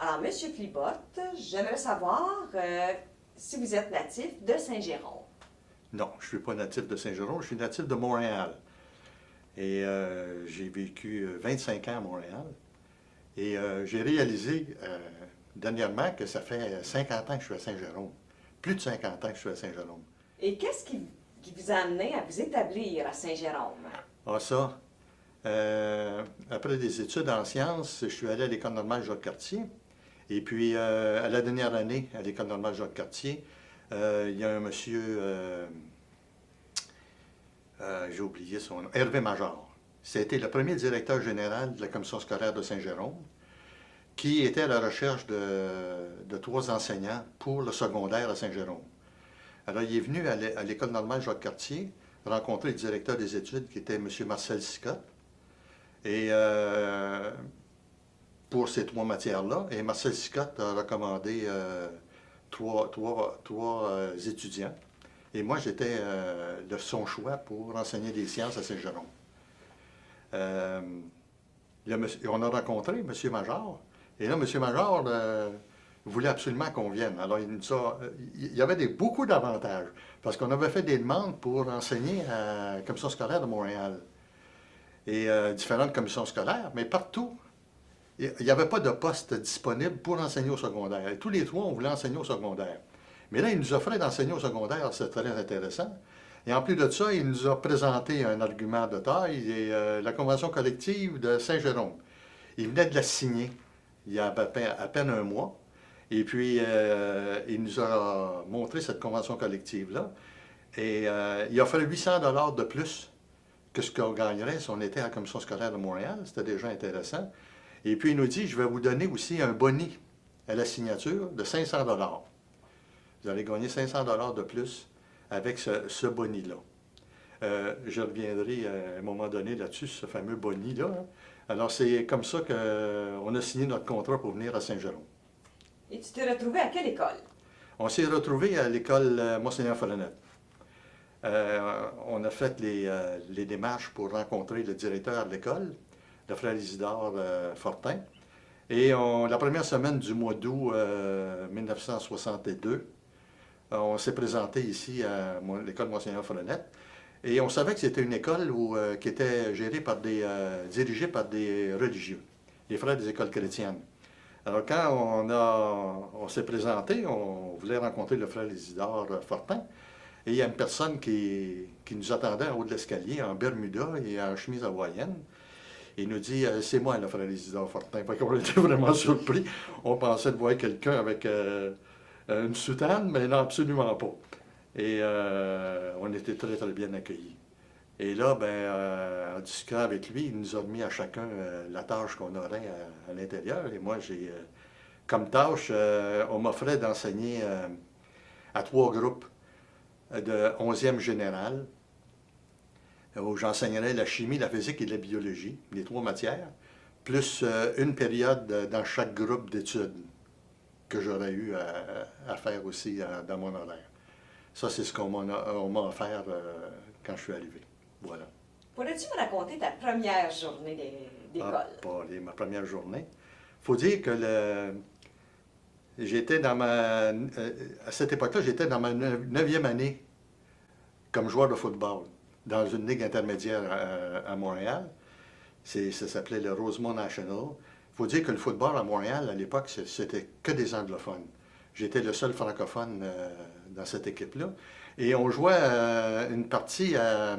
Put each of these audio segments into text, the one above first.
Alors, Monsieur Flibotte, j'aimerais savoir si vous êtes natif de Saint-Jérôme. Non, je ne suis pas natif de Saint-Jérôme, je suis natif de Montréal. Et j'ai vécu 25 ans à Montréal. Et j'ai réalisé dernièrement que ça fait 50 ans que je suis à Saint-Jérôme. Plus de 50 ans que je suis à Saint-Jérôme. Et qu'est-ce qui vous a amené à vous établir à Saint-Jérôme? Ah ça, après des études en sciences, je suis allé à l'École normale Jacques-Cartier. Et puis, à la dernière année, à l'École normale Jacques-Cartier, il y a un monsieur, j'ai oublié son nom, Hervé Major. C'était le premier directeur général de la commission scolaire de Saint-Jérôme, qui était à la recherche de 3 enseignants pour le secondaire à Saint-Jérôme. Alors, il est venu à l'École normale Jacques-Cartier rencontrer le directeur des études, qui était M. Marcel Sicotte, et pour ces 3 matières-là. Et Marcel Sicotte a recommandé trois étudiants. Et moi, j'étais de son choix pour enseigner des sciences à Saint-Jérôme. On a rencontré M. Major. Et là, M. Major voulait absolument qu'on vienne. Alors, il y avait beaucoup d'avantages. Parce qu'on avait fait des demandes pour enseigner à la commission scolaire de Montréal. Et différentes commissions scolaires, mais partout, il n'y avait pas de poste disponible pour enseigner au secondaire. Et tous les 3, on voulait enseigner au secondaire. Mais là, il nous offrait d'enseigner au secondaire, c'est très intéressant. Et en plus de ça, il nous a présenté un argument de taille, et la convention collective de Saint-Jérôme. Il venait de la signer il y a à peine un mois. Et puis, il nous a montré cette convention collective-là. Et il offrait 800 $ de plus que ce qu'on gagnerait si on était à la commission scolaire de Montréal. C'était déjà intéressant. Et puis, il nous dit, je vais vous donner aussi un boni à la signature de 500 $. Vous allez gagner 500 $ de plus avec ce boni-là. Je reviendrai à un moment donné là-dessus, ce fameux boni-là. Hein. Alors, c'est comme ça qu'on a signé notre contrat pour venir à Saint-Jérôme. Et tu t'es retrouvé à quelle école? On s'est retrouvé à l'école Monseigneur Frenette. On a fait les démarches pour rencontrer le directeur de l'école, le frère Isidore Fortin. Et la première semaine du mois d'août 1962, on s'est présenté ici à l'école Monseigneur Frenette. Et on savait que c'était une école qui était gérée dirigée par des religieux, les frères des écoles chrétiennes. Alors quand on s'est présenté, on voulait rencontrer le frère Isidore Fortin. Et il y a une personne qui nous attendait en haut de l'escalier, en Bermuda et en chemise hawaïenne. Il nous dit, c'est moi, le frère Isidore Fortin. On était vraiment surpris. On pensait de voir quelqu'un avec une soutane, mais non, absolument pas. Et on était très, très bien accueillis. Et là, en discutant avec lui, il nous a mis à chacun la tâche qu'on aurait à l'intérieur. Et moi, comme tâche, on m'offrait d'enseigner à 3 groupes de 11e général, où j'enseignerais la chimie, la physique et la biologie, les 3 matières, plus une période dans chaque groupe d'études que j'aurais eu à faire aussi dans mon horaire. Ça, c'est ce qu'on m'a offert quand je suis arrivé. Voilà. Pourrais-tu me raconter ta première journée d'école? Ma première journée. Il faut dire que à cette époque-là, j'étais dans ma 9e année comme joueur de football dans une ligue intermédiaire à Montréal. Ça s'appelait le Rosemont National. Il faut dire que le football à Montréal, à l'époque, c'était que des anglophones. J'étais le seul francophone dans cette équipe-là. Et on jouait une partie à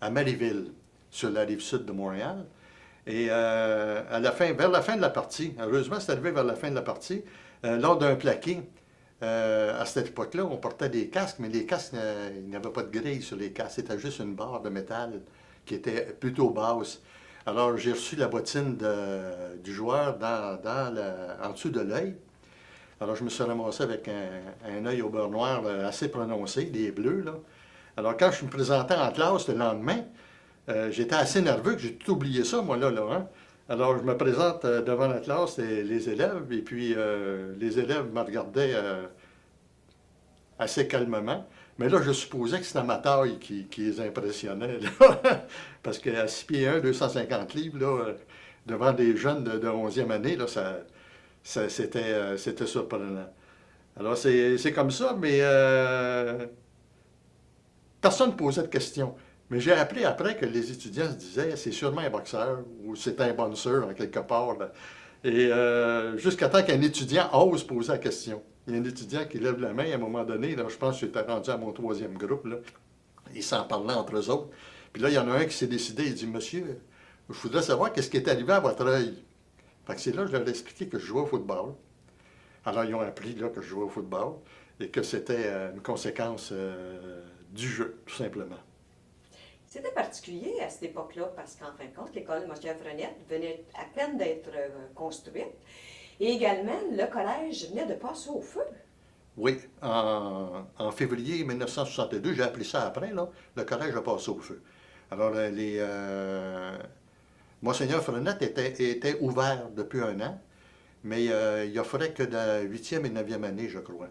Marieville, sur la rive sud de Montréal. Et vers la fin de la partie, heureusement, c'est arrivé vers la fin de la partie, lors d'un plaqué, à cette époque-là, on portait des casques, mais les casques, il n'y avait pas de grille sur les casques. C'était juste une barre de métal qui était plutôt basse. Alors, j'ai reçu la bottine du joueur en dessous de l'œil. Alors, je me suis ramassé avec un œil au beurre noir assez prononcé, des bleus, là. Alors, quand je me présentais en classe le lendemain, j'étais assez nerveux que j'ai tout oublié ça, moi, là. Hein? Alors, je me présente devant la classe et les élèves, et puis les élèves me regardaient assez calmement. Mais là, je supposais que c'était ma taille qui les impressionnait, là. Parce qu'à 6 pieds 1, 250 livres, là, devant des jeunes de 11e année, là, C'était surprenant. Alors, c'est comme ça, mais personne ne posait de questions. Mais j'ai appris après que les étudiants se disaient, c'est sûrement un boxeur ou c'est un bouncer en quelque part, là. Et jusqu'à temps qu'un étudiant ose poser la question. Il y a un étudiant qui lève la main à un moment donné, là, je pense que j'étais rendu à mon troisième groupe, là. Ils s'en parlaient entre eux autres. Puis là, il y en a un qui s'est décidé, il dit, Monsieur, je voudrais savoir qu'est-ce qui est arrivé à votre œil. Fait que c'est là que je leur ai expliqué que je jouais au football. Alors, ils ont appris là, que je jouais au football et que c'était une conséquence du jeu, tout simplement. C'était particulier à cette époque-là parce qu'en fin de compte, l'école Monsieur Frenette venait à peine d'être construite et également le collège venait de passer au feu. Oui, en février 1962, j'ai appris ça après, là, le collège a passé au feu. Alors, Monseigneur Frenette était ouvert depuis un an, mais il offrait que de la 8e et 9e année, je crois.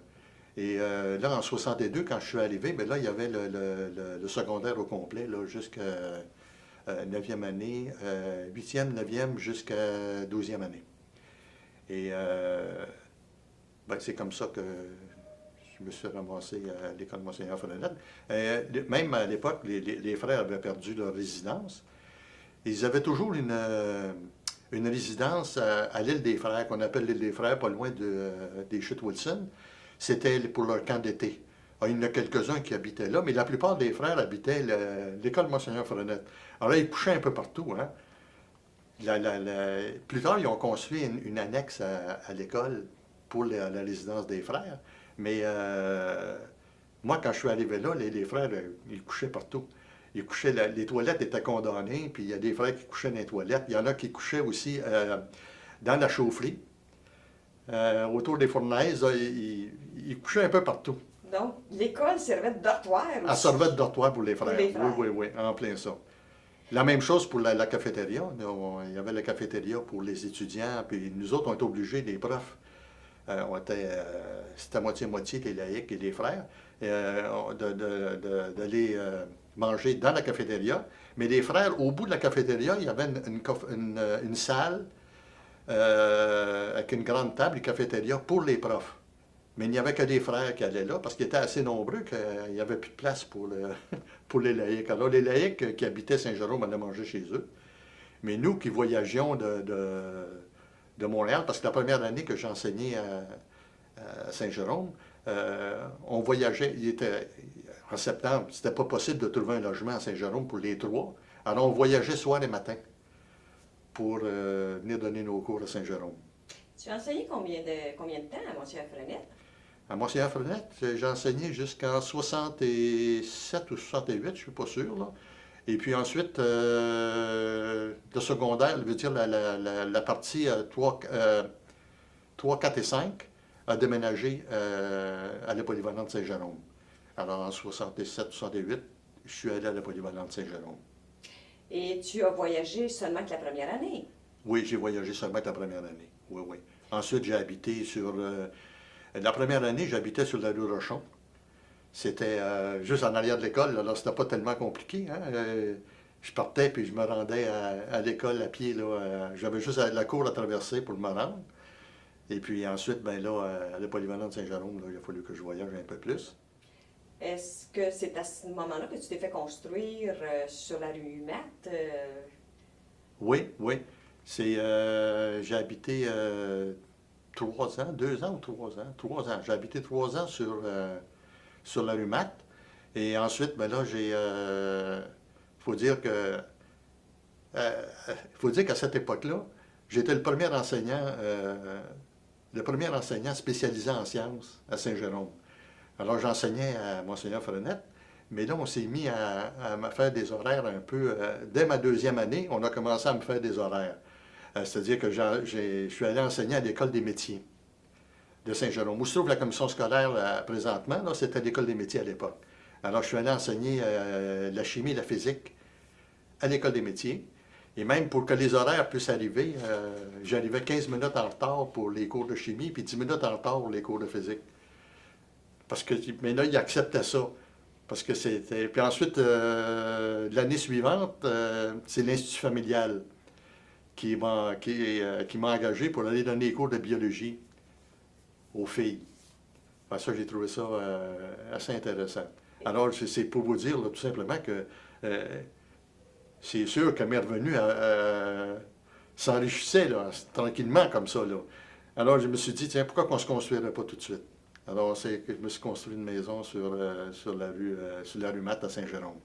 Et là, en 62, quand je suis arrivé, bien là, il y avait le secondaire au complet, là, jusqu'à 9e année, 8e, 9e, jusqu'à 12e année. Et ben, c'est comme ça que je me suis ramassé à l'école Monseigneur Frenette. Même à l'époque, les frères avaient perdu leur résidence. Ils avaient toujours une résidence à l'île des Frères, qu'on appelle l'île des Frères, pas loin des Chutes Wilson. C'était pour leur camp d'été. Alors, il y en a quelques-uns qui habitaient là, mais la plupart des frères habitaient l'école Monseigneur Frenette. Alors là, ils couchaient un peu partout. Hein. Plus tard, ils ont construit une annexe à l'école pour la résidence des frères. Mais moi, quand je suis arrivé là, les frères, ils couchaient partout. Ils couchaient, les toilettes étaient condamnées, puis il y a des frères qui couchaient dans les toilettes. Il y en a qui couchaient aussi dans la chaufferie, autour des fournaises. Ils couchaient un peu partout. Donc, l'école servait de dortoir aussi. Elle servait de dortoir pour les frères. Pour les frères. Oui, oui, oui, en plein ça. La même chose pour la cafétéria. Il y avait la cafétéria pour les étudiants, puis nous autres, on était obligés, les profs, c'était moitié-moitié, les laïcs et les frères, d'aller manger dans la cafétéria. Mais les frères, au bout de la cafétéria, il y avait une salle avec une grande table, une cafétéria pour les profs. Mais il n'y avait que des frères qui allaient là parce qu'ils étaient assez nombreux qu'il n'y avait plus de place pour les laïcs. Alors, les laïcs qui habitaient Saint-Jérôme allaient manger chez eux. Mais nous qui voyagions de Montréal, parce que la première année que j'enseignais à Saint-Jérôme, on voyageait, en septembre, c'était pas possible de trouver un logement à Saint-Jérôme pour les trois. Alors, on voyageait soir et matin pour venir donner nos cours à Saint-Jérôme. Tu as enseigné combien de temps à Monseigneur Frenette? À Monseigneur Frenette, j'ai enseigné jusqu'en 67 ou 68, je ne suis pas sûr. Là. Et puis ensuite, le secondaire, veut dire la partie 3, 4 et 5, a déménagé à la polyvalente Saint-Jérôme. Alors en 67, 68, je suis allé à la polyvalente Saint-Jérôme. Et tu as voyagé seulement que la première année? Oui, j'ai voyagé seulement que la première année. Oui, oui. Ensuite, j'ai habité sur... la première année, j'habitais sur la rue Rochon. C'était juste en arrière de l'école, alors c'était pas tellement compliqué. Hein? Je partais puis je me rendais à l'école à pied. J'avais juste la cour à traverser pour me rendre. Et puis ensuite, ben là, à la polyvalente Saint-Jérôme, il a fallu que je voyage un peu plus. Est-ce que c'est à ce moment-là que tu t'es fait construire sur la rue Humat? Oui, oui. J'ai habité 3 ans, 2 ans ou 3 ans? 3 ans. J'ai habité 3 ans sur la rue Mat. Et ensuite, ben là, faut dire qu'à cette époque-là, j'étais le premier enseignant spécialisé en sciences à Saint-Jérôme. Alors, j'enseignais à Monseigneur Frenette, mais là, on s'est mis à me faire des horaires un peu... dès ma 2e année, on a commencé à me faire des horaires. C'est-à-dire que je suis allé enseigner à l'École des métiers de Saint-Jérôme. Où se trouve la commission scolaire là, présentement, là, c'était l'École des métiers à l'époque. Alors, je suis allé enseigner la chimie et la physique à l'École des métiers. Et même pour que les horaires puissent arriver, j'arrivais 15 minutes en retard pour les cours de chimie, puis 10 minutes en retard pour les cours de physique. Mais là, ils acceptaient ça. Parce que c'était... Puis ensuite, l'année suivante, c'est l'Institut familial qui m'a engagé pour aller donner des cours de biologie aux filles. Ben, ça, j'ai trouvé ça assez intéressant. Alors, c'est pour vous dire là, tout simplement que c'est sûr que mes revenus s'enrichissaient là, tranquillement comme ça. Là. Alors, je me suis dit, tiens, pourquoi qu'on ne se construirait pas tout de suite? Alors, c'est que je me suis construit une maison sur la rue Matte à Saint-Jérôme.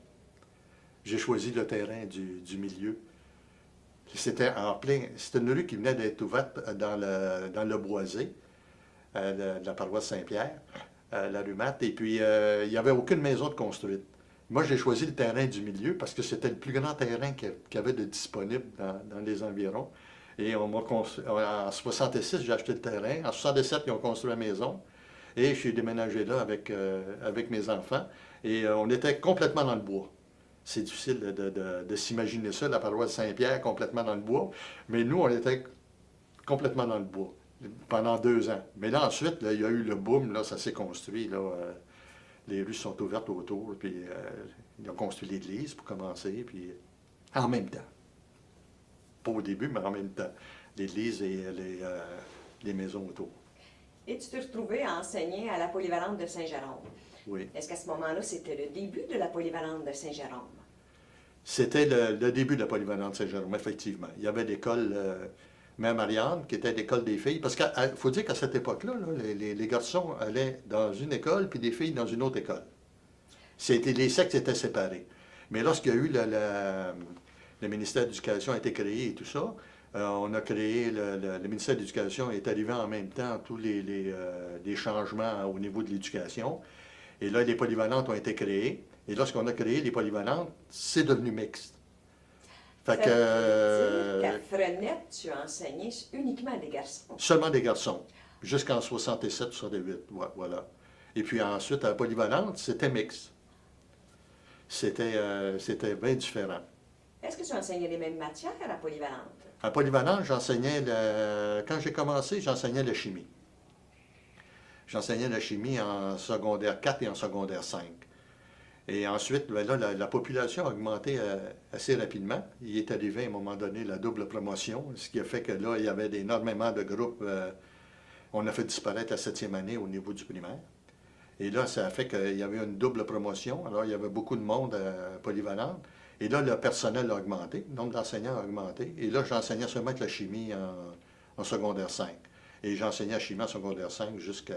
J'ai choisi le terrain du milieu. C'était c'était une rue qui venait d'être ouverte dans le Boisé, de la paroisse Saint-Pierre, la rue Matte, et puis il n'y avait aucune maison de construite. Moi, j'ai choisi le terrain du milieu parce que c'était le plus grand terrain qu'il y avait de disponible dans les environs. Et en 66, j'ai acheté le terrain. En 67, ils ont construit la maison. Et je suis déménagé là avec mes enfants. Et on était complètement dans le bois. C'est difficile de s'imaginer ça, la paroisse Saint-Pierre, complètement dans le bois. Mais nous, on était complètement dans le bois pendant 2 ans. Mais là, ensuite, là, il y a eu le boom, là, ça s'est construit. Là, les rues sont ouvertes autour, puis ils ont construit l'église pour commencer, puis en même temps. Pas au début, mais en même temps. L'église et les maisons autour. Et tu t'es retrouvé à enseigner à la polyvalente de Saint-Jérôme. Oui. Est-ce qu'à ce moment-là, c'était le début de la polyvalente de Saint-Jérôme? C'était le début de la polyvalente de Saint-Jérôme, effectivement. Il y avait l'école Mère Marianne, qui était l'école des filles. Parce qu'il faut dire qu'à cette époque-là, là, les garçons allaient dans une école, puis les filles dans une autre école. Les sexes étaient séparés. Mais lorsqu'il y a eu le ministère de l'Éducation a été créé et tout ça, on a créé, le ministère de l'Éducation est arrivé en même temps tous les changements au niveau de l'éducation. Et là, les polyvalentes ont été créées. Et lorsqu'on a créé les polyvalentes, c'est devenu mixte. Fait que, veut dire qu'à Frenette, tu as enseigné uniquement des garçons. Seulement des garçons, jusqu'en 67, 68, voilà. Et puis ensuite, à la polyvalente, c'était mixte. C'était bien différent. Est-ce que tu enseignais les mêmes matières à la polyvalente? À polyvalente, quand j'ai commencé, j'enseignais la chimie. J'enseignais la chimie en secondaire 4 et en secondaire 5. Et ensuite, ben là, la population a augmenté assez rapidement. Il est arrivé à un moment donné la double promotion, ce qui a fait que là, il y avait énormément de groupes. On a fait disparaître la 7e année au niveau du primaire. Et là, ça a fait qu'il y avait une double promotion. Alors, il y avait beaucoup de monde polyvalente. Et là, le personnel a augmenté, le nombre d'enseignants a augmenté. Et là, j'enseignais seulement la chimie en secondaire 5. Et j'enseignais la chimie en secondaire 5 jusqu'à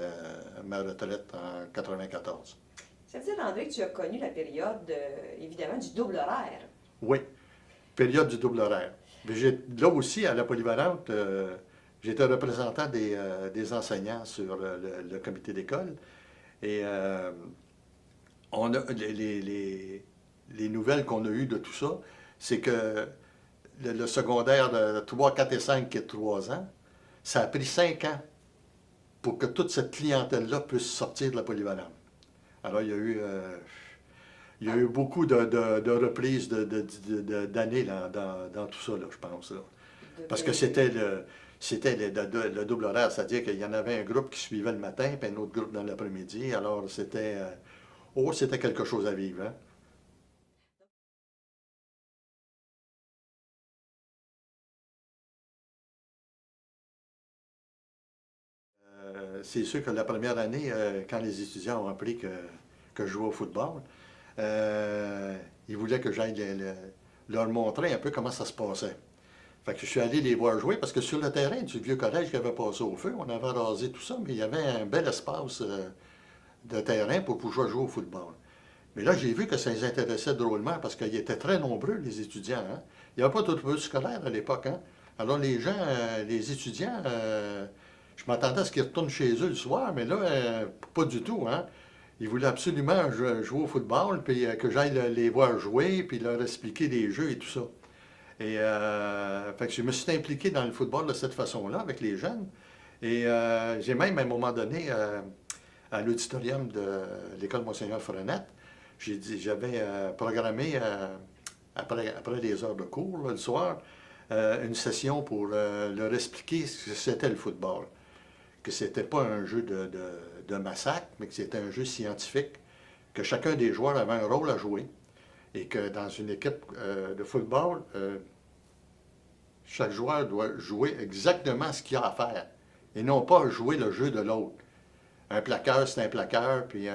ma retraite en 94. Ça veut dire, André, que tu as connu la période, évidemment, du double horaire. Oui, période du double horaire. Mais là aussi, à la polyvalente, j'étais représentant des enseignants sur le comité d'école. Et on a, les nouvelles qu'on a eues de tout ça, c'est que le secondaire de 3, 4 et 5, qui est de 3 ans, ça a pris 5 ans pour que toute cette clientèle-là puisse sortir de la polyvalente. Alors, il y a eu beaucoup de reprises d'années dans tout ça, là, je pense. Là. Parce que c'était le double horaire, c'est-à-dire qu'il y en avait un groupe qui suivait le matin, puis un autre groupe dans l'après-midi. Alors, c'était quelque chose à vivre. Hein? C'est sûr que la première année, quand les étudiants ont appris que je jouais au football, ils voulaient que j'aille leur montrer un peu comment ça se passait. Fait que je suis allé les voir jouer parce que sur le terrain du vieux collège qui avait passé au feu, on avait rasé tout ça, mais il y avait un bel espace de terrain pour pouvoir jouer au football. Mais là, j'ai vu que ça les intéressait drôlement parce qu'ils étaient très nombreux, les étudiants. Hein? Il n'y avait pas d'autobus scolaire à l'époque. Hein? Alors les gens, les étudiants, je m'attendais à ce qu'ils retournent chez eux le soir, mais là, pas du tout. Hein? Ils voulaient absolument jouer au football, puis que j'aille les voir jouer, puis leur expliquer des jeux et tout ça. Et fait que je me suis impliqué dans le football de cette façon-là, avec les jeunes. Et j'ai même, à un moment donné, à l'auditorium de l'école Monseigneur Frenette, j'avais programmé, après les heures de cours, là, le soir, une session pour leur expliquer ce que c'était le football. Que c'était pas un jeu de massacre, mais que c'était un jeu scientifique, que chacun des joueurs avait un rôle à jouer, et que dans une équipe de football, Chaque joueur doit jouer exactement ce qu'il a à faire et non pas jouer le jeu de l'autre. Un plaqueur, c'est un plaqueur, puis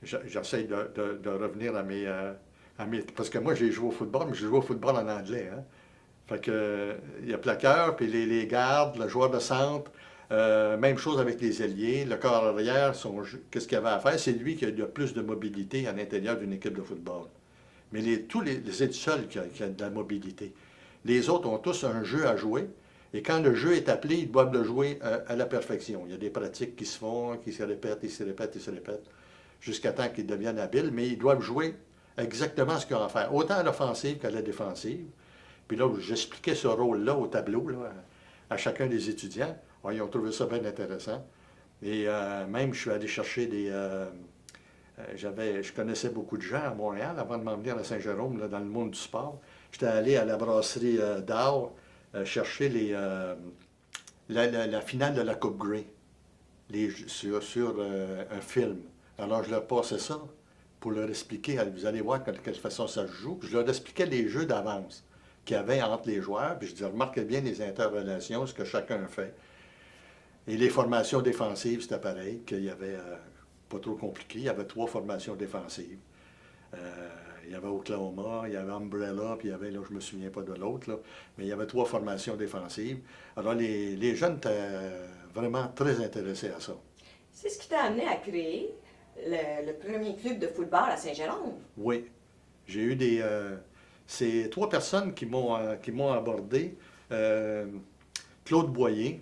j'essaie de revenir parce que moi, j'ai joué au football, mais j'ai joué au football en anglais. Hein. Fait que, il y a plaqueur, puis les gardes, le joueur de centre. Même chose avec les ailiers. Le corps arrière, qu'est-ce qu'il avait à faire? C'est lui qui a le plus de mobilité à l'intérieur d'une équipe de football. Mais c'est le seul qui a de la mobilité. Les autres ont tous un jeu à jouer. Et quand le jeu est appelé, ils doivent le jouer à la perfection. Il y a des pratiques qui se font, qui se répètent, ils se répètent, ils se répètent, jusqu'à temps qu'ils deviennent habiles, mais ils doivent jouer exactement ce qu'ils ont à faire, autant à l'offensive qu'à la défensive. Puis là, j'expliquais ce rôle-là au tableau, là, à chacun des étudiants. Alors, ils ont trouvé ça bien intéressant. Et même, je suis allé chercher je connaissais beaucoup de gens à Montréal avant de m'en venir à Saint-Jérôme, là, dans le monde du sport. J'étais allé à la brasserie d'art chercher la finale de la Coupe Grey sur un film. Alors, je leur passais ça pour leur expliquer. Vous allez voir de quelle façon ça se joue. Je leur expliquais les jeux d'avance qu'il y avait entre les joueurs. Puis je disais, remarquez bien les interrelations, ce que chacun fait. Et les formations défensives, c'était pareil, qu'il y avait, pas trop compliqué, il y avait 3 formations défensives. Il y avait Oklahoma, il y avait Umbrella, puis il y avait, là, je ne me souviens pas de l'autre, là, mais il y avait 3 formations défensives. Alors, les jeunes étaient vraiment très intéressés à ça. C'est ce qui t'a amené à créer le premier club de football à Saint-Jérôme. Oui. J'ai eu c'est 3 personnes qui m'ont abordé. Claude Boyer,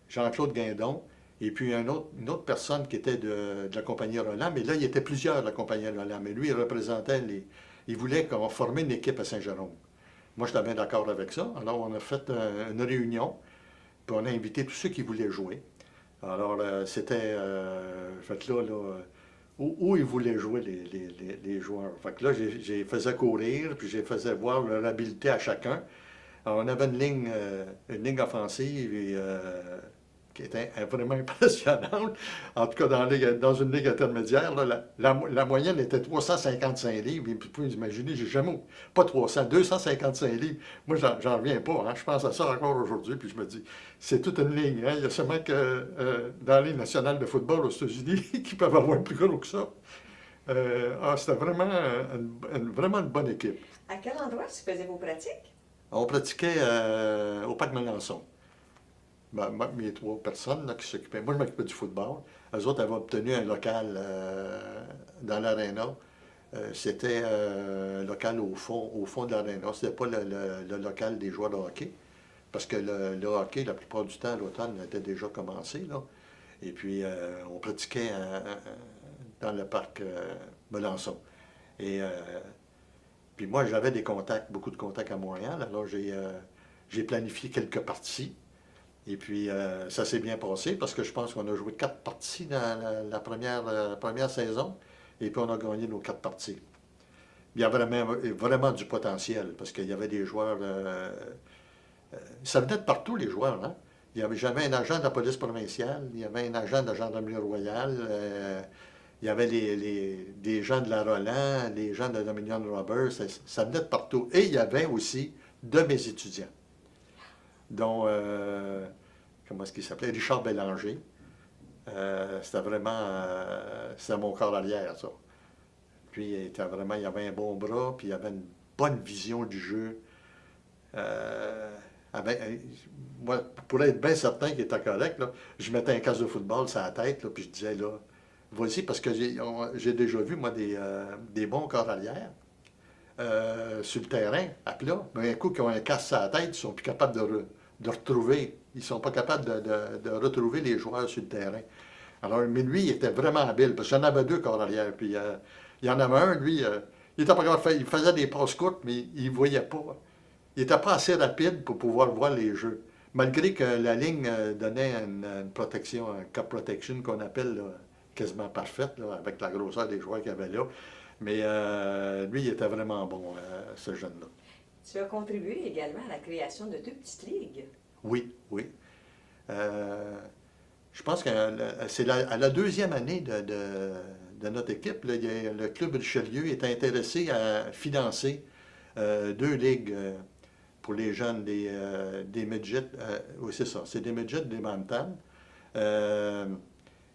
Jean-Claude Guindon, et puis une autre personne qui était de la compagnie Roland, mais là, il y était plusieurs de la compagnie Roland, mais lui, il représentait il voulait qu'on forme une équipe à Saint-Jérôme. Moi, j'étais bien d'accord avec ça. Alors, on a fait une réunion, puis on a invité tous ceux qui voulaient jouer. Alors, c'était, fait là, où ils voulaient jouer les joueurs. Fait que là, j'ai faisais courir, puis j'ai faisais voir leur habileté à chacun. Alors, on avait une ligne offensive qui était vraiment impressionnante. En tout cas, dans une ligue intermédiaire, là, la moyenne était 355 livres. Et puis, vous pouvez imaginer, j'ai jamais, pas 300, 255 livres. Moi, j'en reviens pas. Hein. Je pense à ça encore aujourd'hui. Puis je me dis, c'est toute une ligne. Hein. Il y a seulement que dans les nationales de football aux États-Unis qui peuvent avoir plus gros que ça. C'était vraiment vraiment une bonne équipe. À quel endroit tu faisais vos pratiques? On pratiquait au Parc Melançon. Mes 3 personnes là, qui s'occupaient. Moi, je m'occupais du football. Eux autres avaient obtenu un local dans l'aréna. C'était un local au fond de l'aréna. C'était pas le local des joueurs de hockey. Parce que le hockey, la plupart du temps, l'automne était déjà commencé. Là. Et puis, on pratiquait dans le parc Melançon. Et puis moi, j'avais beaucoup de contacts à Montréal. Alors, j'ai planifié quelques parties. Et puis, ça s'est bien passé parce que je pense qu'on a joué 4 parties dans la première saison. Et puis, on a gagné nos 4 parties. Il y a vraiment du potentiel parce qu'il y avait des joueurs. Ça venait de partout, les joueurs. Hein? J'avais un agent de la police provinciale, il y avait un agent de la gendarmerie royale, il y avait des gens de la Roland, des gens de Dominion Roberts. Ça venait de partout. Et il y avait aussi de mes étudiants, dont, comment est-ce qu'il s'appelait? Richard Bélanger. C'était vraiment, c'était mon corps arrière, ça. Puis, il avait un bon bras, puis il avait une bonne vision du jeu. Moi, pour être bien certain qu'il était correct, là, je mettais un casque de football sur la tête, là, puis je disais, là, vas-y, parce que j'ai déjà vu, moi, des bons corps arrière sur le terrain, à plat, mais un coup qu'ils ont un casque sur la tête, ils sont plus capables de retrouver. Ils sont pas capables de retrouver les joueurs sur le terrain. Alors, mais lui, il était vraiment habile, parce qu'il y en avait 2 corps arrière, puis il y en avait un, lui, il était pas capable il faisait des passes courtes, mais il ne voyait pas. Il n'était pas assez rapide pour pouvoir voir les jeux. Malgré que la ligne donnait une protection, un cap protection qu'on appelle là, quasiment parfaite, là, avec la grosseur des joueurs qu'il y avait là. Mais lui, il était vraiment bon, ce jeune-là. Tu as contribué également à la création de 2 petites ligues. Oui, oui. Je pense que c'est à la 2e année de notre équipe, là, le Club Richelieu est intéressé à financer 2 ligues pour les jeunes, des midgets. Oui, c'est ça, c'est des midgets, des bantam.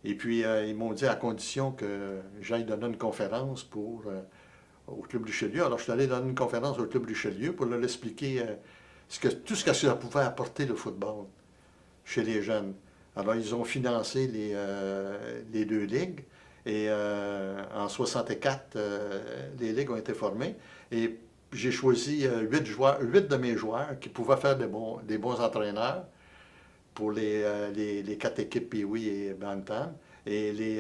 Et puis, ils m'ont dit à condition que j'aille donner une conférence au Club Richelieu. Alors, je suis allé donner une conférence au Club Richelieu pour leur expliquer tout ce que ça pouvait apporter le football chez les jeunes. Alors, ils ont financé les 2 ligues. Et en 64, les ligues ont été formées. Et j'ai choisi 8 de mes joueurs qui pouvaient faire des bons entraîneurs pour les 4 équipes Pee-Wee et Bantam. Et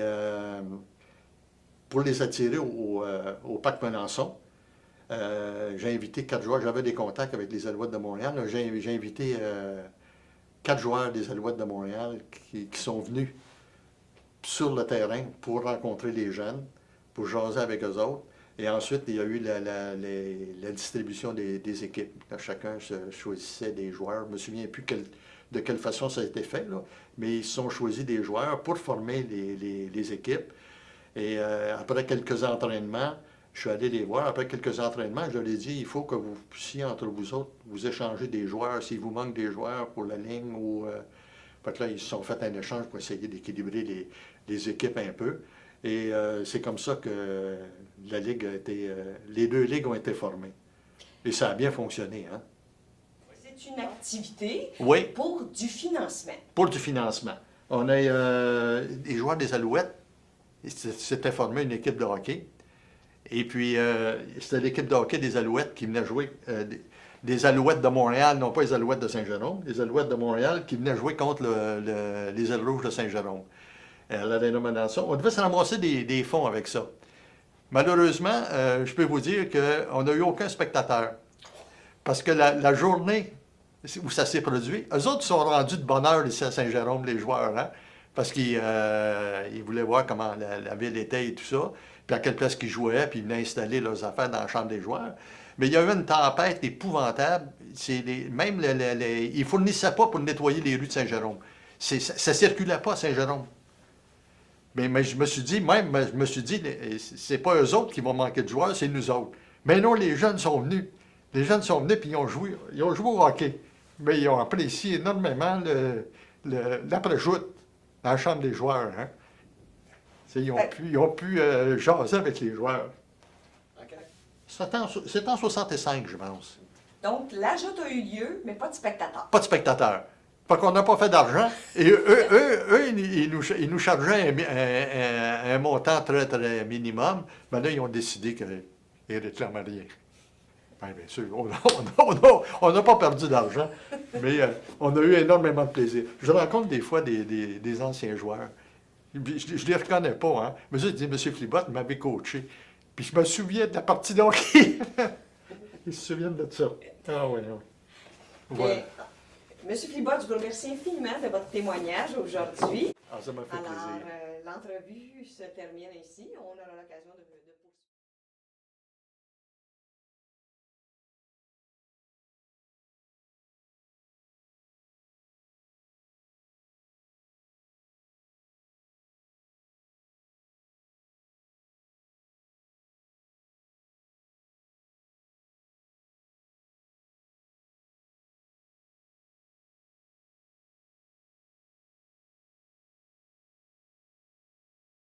pour les attirer au Parc Melançon, j'ai invité 4 joueurs. J'avais des contacts avec les Alouettes de Montréal. J'ai invité 4 joueurs des Alouettes de Montréal qui sont venus sur le terrain pour rencontrer les jeunes, pour jaser avec eux autres. Et ensuite, il y a eu la distribution des équipes. Là, chacun choisissait des joueurs. Je ne me souviens plus de quelle façon ça a été fait, là, mais ils se sont choisis des joueurs pour former les équipes. Et après quelques entraînements, je suis allé les voir. Après quelques entraînements, je leur ai dit, il faut que vous puissiez, entre vous autres, vous échanger des joueurs. S'il vous manque des joueurs pour la ligne ou... Fait que là, ils se sont fait un échange pour essayer d'équilibrer les équipes un peu. Et c'est comme ça que la Ligue a été... les 2 ligues ont été formées. Et ça a bien fonctionné, hein? C'est une activité Oui, pour du financement. pour du financement. On a des joueurs des Alouettes. S'était formé une équipe de hockey. Et puis, c'était l'équipe de hockey des Alouettes qui venait jouer... des Alouettes de Montréal, non pas les Alouettes de Saint-Jérôme, les Alouettes de Montréal qui venaient jouer contre les Ailes Rouges de Saint-Jérôme. La dénomination. On devait se ramasser des fonds avec ça. Malheureusement, je peux vous dire qu'on n'a eu aucun spectateur. Parce que la journée où ça s'est produit, eux autres sont rendus de bonne heure ici à Saint-Jérôme, les joueurs, hein? Parce qu'ils voulaient voir comment la ville était et tout ça, puis à quelle place qu'ils jouaient, puis ils venaient installer leurs affaires dans la chambre des joueurs. Mais il y a eu une tempête épouvantable. Même ils ne fournissaient pas pour nettoyer les rues de Saint-Jérôme. Ça ne circulait pas à Saint-Jérôme. Mais je me suis dit, c'est pas eux autres qui vont manquer de joueurs, c'est nous autres. Mais non, les jeunes sont venus. Les jeunes sont venus puis ils ont joué au hockey. Mais ils ont apprécié énormément l'après-joute dans la chambre des joueurs. Hein? Ils ont pu jaser avec les joueurs. C'est en 65, je pense. Donc, l'ajout a eu lieu, mais pas de spectateurs. Pas de spectateurs. Fait qu'on n'a pas fait d'argent. Et eux ils nous chargeaient un montant très, très minimum. Mais là, ils ont décidé qu'ils ne réclamaient rien. Bien sûr, on n'a pas perdu d'argent, mais on a eu énormément de plaisir. Je rencontre des fois des anciens joueurs. Je ne les reconnais pas, hein. Mais je dis, M. Flibot m'avait coaché. Puis je me souviens de la partie de hockey. Ils se souviennent de ça. Ah oui, oui. Voilà. Monsieur Flibot, je vous remercie infiniment de votre témoignage aujourd'hui. Ah, ça m'a fait plaisir. Alors, l'entrevue se termine ici. On aura l'occasion de